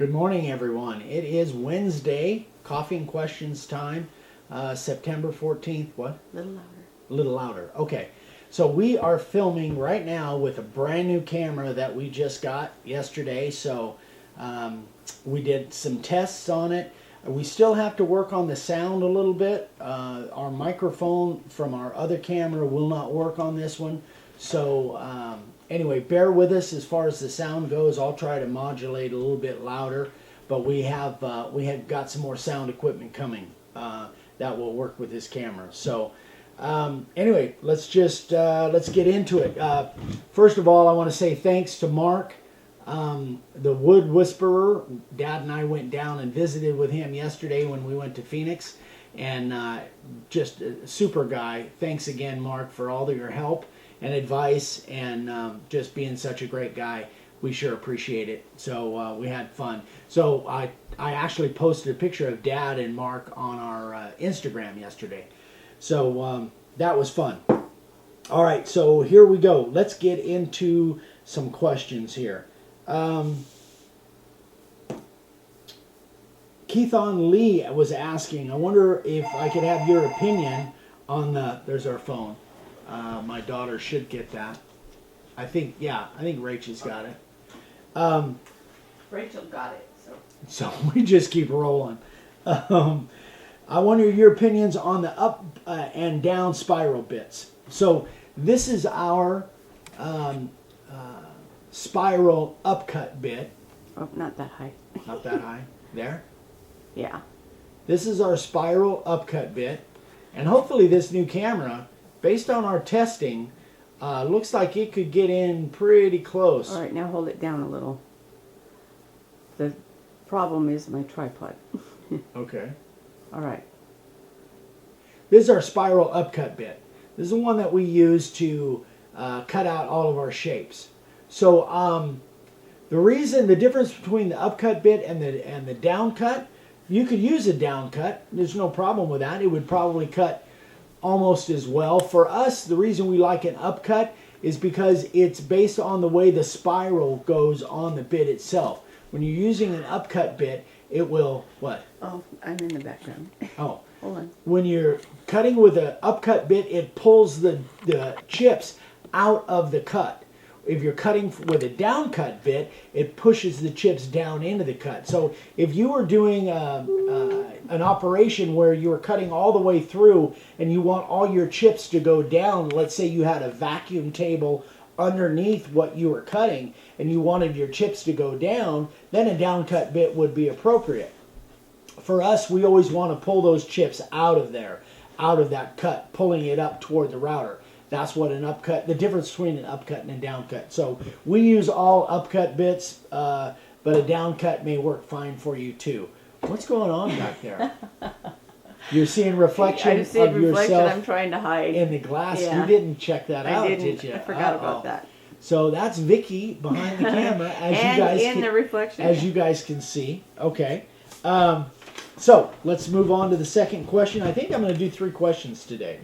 Good morning, everyone. It is Wednesday, coffee and questions time, September 14th. What? A little louder. A little louder. Okay. So we are filming right now with a brand new camera that we just got yesterday. So we did some tests on it. We still have to work on the sound a little bit. Our microphone from our other camera will not work on this one. So anyway, bear with us as far as the sound goes. I'll try to modulate a little bit louder, but we have got some more sound equipment coming that will work with this camera. So anyway, let's get into it. First of all, I want to say thanks to Mark, the Wood Whisperer. Dad and I went down and visited with him yesterday when we went to Phoenix, and just a super guy. Thanks again, Mark, for all of your help and advice, and just being such a great guy. We sure appreciate it. So we had fun. So I actually posted a picture of Dad and Mark on our Instagram yesterday. So that was fun. All right, so here we go. Let's get into some questions here. Keithon Lee was asking, I wonder if I could have your opinion on there's our phone. My daughter should get that. I think Rachel's got it. Rachel got it. So we just keep rolling. I wonder your opinions on the up and down spiral bits. So this is our spiral upcut bit. Oh, not that high. Not that high. There? Yeah. This is our spiral upcut bit. And hopefully this new camera, based on our testing, looks like it could get in pretty close. All right, now hold it down a little. The problem is my tripod. Okay. All right. This is our spiral upcut bit. This is the one that we use to cut out all of our shapes. So the difference between the upcut bit and the down cut, you could use a down cut. There's no problem with that. It would probably cut almost as well. For us, the reason we like an upcut is because it's based on the way the spiral goes on the bit itself. When you're using an upcut bit, it will, what? Oh, I'm in the background. Oh. Hold on. When you're cutting with an upcut bit, it pulls the chips out of the cut. If you're cutting with a downcut bit, it pushes the chips down into the cut. So if you were doing an operation where you were cutting all the way through and you want all your chips to go down, let's say you had a vacuum table underneath what you were cutting and you wanted your chips to go down, then a downcut bit would be appropriate. For us, we always want to pull those chips out of there, out of that cut, pulling it up toward the router. That's what an upcut, the difference between an upcut and a downcut. So we use all upcut bits, but a downcut may work fine for you too. What's going on back there? You're seeing reflection I'm seeing of reflection yourself I'm trying to hide. in the glass. Yeah. You didn't check that out, didn't. did you? I forgot about that. So that's Vicky behind the camera, as and you guys in the reflection. as you guys can see. Okay. So let's move on to the second question. I think I'm going to do 3 questions today.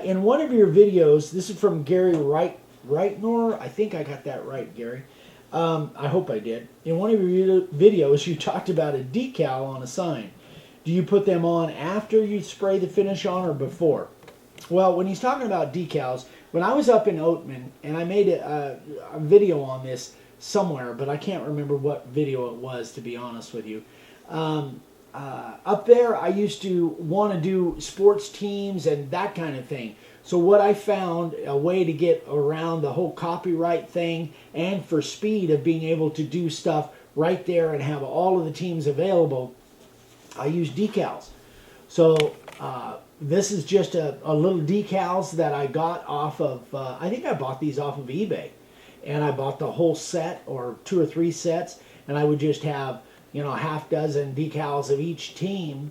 In one of your videos, this is from Gary Reitnor. I think I got that right, Gary. I hope I did. In one of your videos, you talked about a decal on a sign. Do you put them on after you spray the finish on or before? Well, when he's talking about decals, when I was up in Oatman, and I made a video on this somewhere, but I can't remember what video it was, to be honest with you. Up there, I used to want to do sports teams and that kind of thing. So what I found, a way to get around the whole copyright thing and for speed of being able to do stuff right there and have all of the teams available, I use decals. So this is just a little decals that I got off of, I think I bought these off of eBay. And I bought the whole set or 2 or 3 sets, and I would just have a half dozen decals of each team,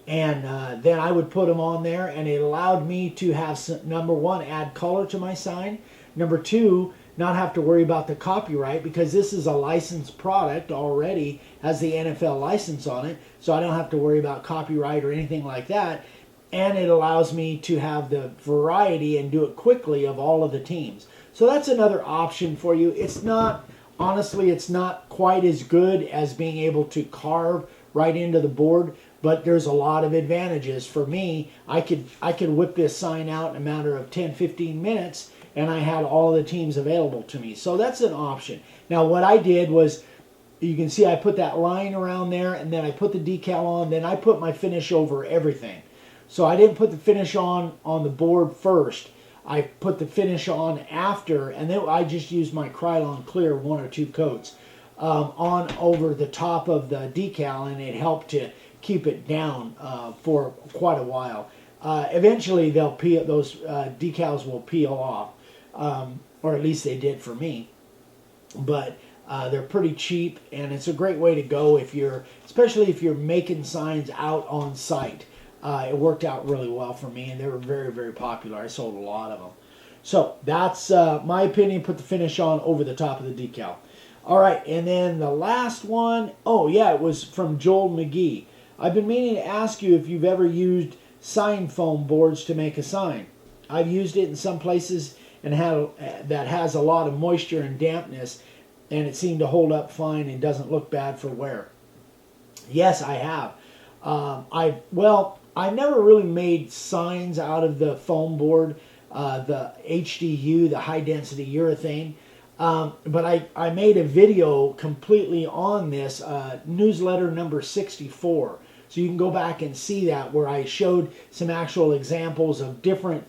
and then I would put them on there, and it allowed me to have number 1, add color to my sign, number 2, not have to worry about the copyright, because this is a licensed product already, has the NFL license on it, so I don't have to worry about copyright or anything like that, and it allows me to have the variety and do it quickly of all of the teams. So that's another option for you. It's not honestly, it's not quite as good as being able to carve right into the board, but there's a lot of advantages. For me, I could whip this sign out in a matter of 10-15 minutes, and I had all the teams available to me. So that's an option. Now what I did was, you can see I put that line around there, and then I put the decal on, then I put my finish over everything. So I didn't put the finish on the board first. I put the finish on after, and then I just used my Krylon Clear 1 or 2 coats on over the top of the decal, and it helped to keep it down for quite a while. Eventually, they'll peel; those decals will peel off, or at least they did for me. But they're pretty cheap, and it's a great way to go if you're, especially if you're making signs out on site. It worked out really well for me, and they were very, very popular. I sold a lot of them. So that's my opinion. Put the finish on over the top of the decal. All right, and then the last one, oh yeah, it was from Joel McGee. I've been meaning to ask you if you've ever used sign foam boards to make a sign. I've used it in some places and that has a lot of moisture and dampness, and it seemed to hold up fine and doesn't look bad for wear. Yes, I have. I've never really made signs out of the foam board, the HDU, the high density urethane. But I made a video completely on this, newsletter number 64. So you can go back and see that, where I showed some actual examples of different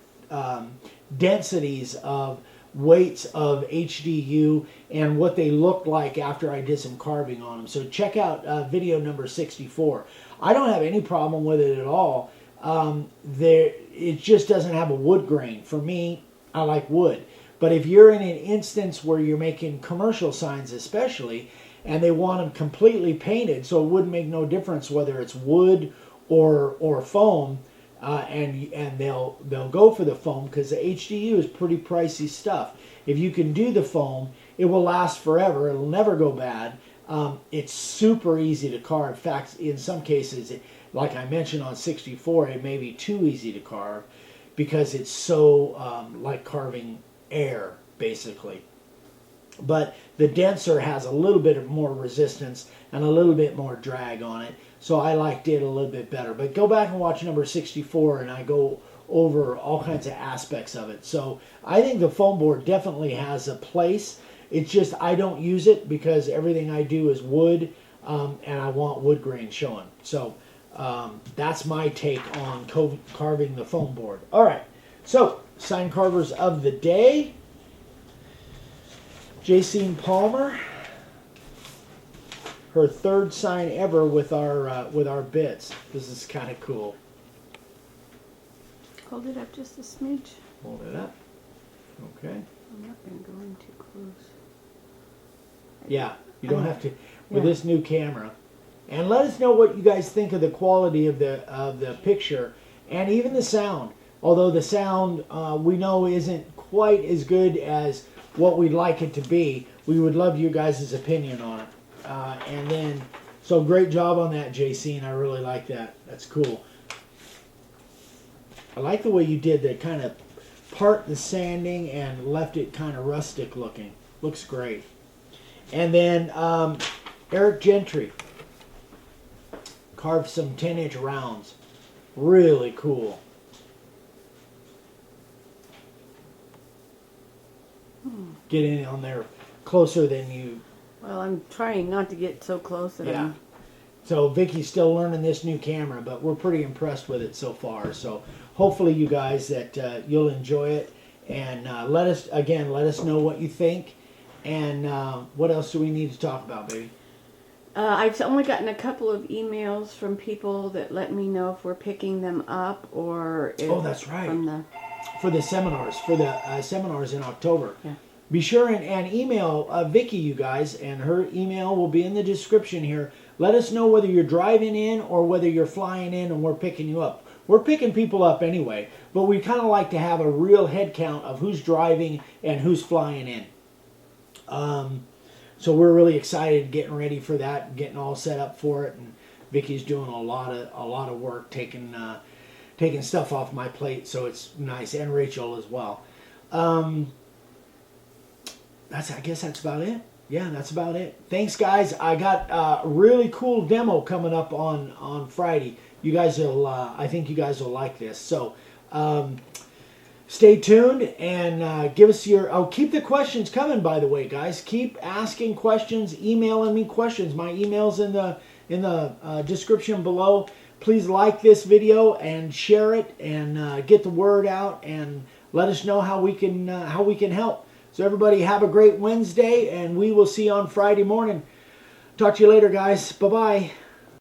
densities of weights of HDU and what they looked like after I did some carving on them. So check out video number 64. I don't have any problem with it at all. It just doesn't have a wood grain. For me, I like wood. But if you're in an instance where you're making commercial signs especially, and they want them completely painted, so it wouldn't make no difference whether it's wood or foam, and they'll go for the foam because the HDU is pretty pricey stuff. If you can do the foam, it will last forever. It'll never go bad. It's super easy to carve. In fact, in some cases, like I mentioned on 64, it may be too easy to carve because it's so like carving air, basically. But the denser has a little bit more resistance and a little bit more drag on it, so I liked it a little bit better. But go back and watch number 64, and I go over all kinds of aspects of it. So I think the foam board definitely has a place. It's just I don't use it because everything I do is wood, and I want wood grain showing. So that's my take on carving the foam board. All right, so sign carvers of the day. Jacine Palmer, her third sign ever with our bits. This is kind of cool. Hold it up just a smidge. Hold it up. Okay. I'm not going to go in too close. Yeah, you don't have to with this new camera. And let us know what you guys think of the quality of the picture and even the sound. Although the sound we know isn't quite as good as what we'd like it to be, we would love you guys' opinion on it. And then, so great job on that, Jacine. I really like that. That's cool. I like the way you did that, kind of part the sanding and left it kind of rustic looking. Looks great. And then Eric Gentry carved some 10-inch rounds. Really cool. Get in on there closer than you. Well, I'm trying not to get so close that Yeah. So Vicky's still learning this new camera, but we're pretty impressed with it so far. So hopefully you guys that you'll enjoy it, and let us know what you think. And what else do we need to talk about, baby? I've only gotten a couple of emails from people that let me know if we're picking them up or if Oh, that's right. from the For the seminars in October. Yeah. Be sure and email Vicky, you guys, and her email will be in the description here. Let us know whether you're driving in or whether you're flying in and we're picking you up. We're picking people up anyway, but we kind of like to have a real head count of who's driving and who's flying in. So we're really excited, getting ready for that, getting all set up for it, and Vicky's doing a lot of work, taking stuff off my plate, so it's nice, and Rachel as well. I guess that's about it. yeah, that's about it. Thanks, guys. I got a really cool demo coming up on Friday. You guys will, I think you guys will like this. So, stay tuned and give us your. Oh, keep the questions coming. By the way, guys, keep asking questions, emailing me questions. My email's in the description below. Please like this video and share it and get the word out and let us know how we can help. So everybody have a great Wednesday, and we will see you on Friday morning. Talk to you later, guys. Bye-bye.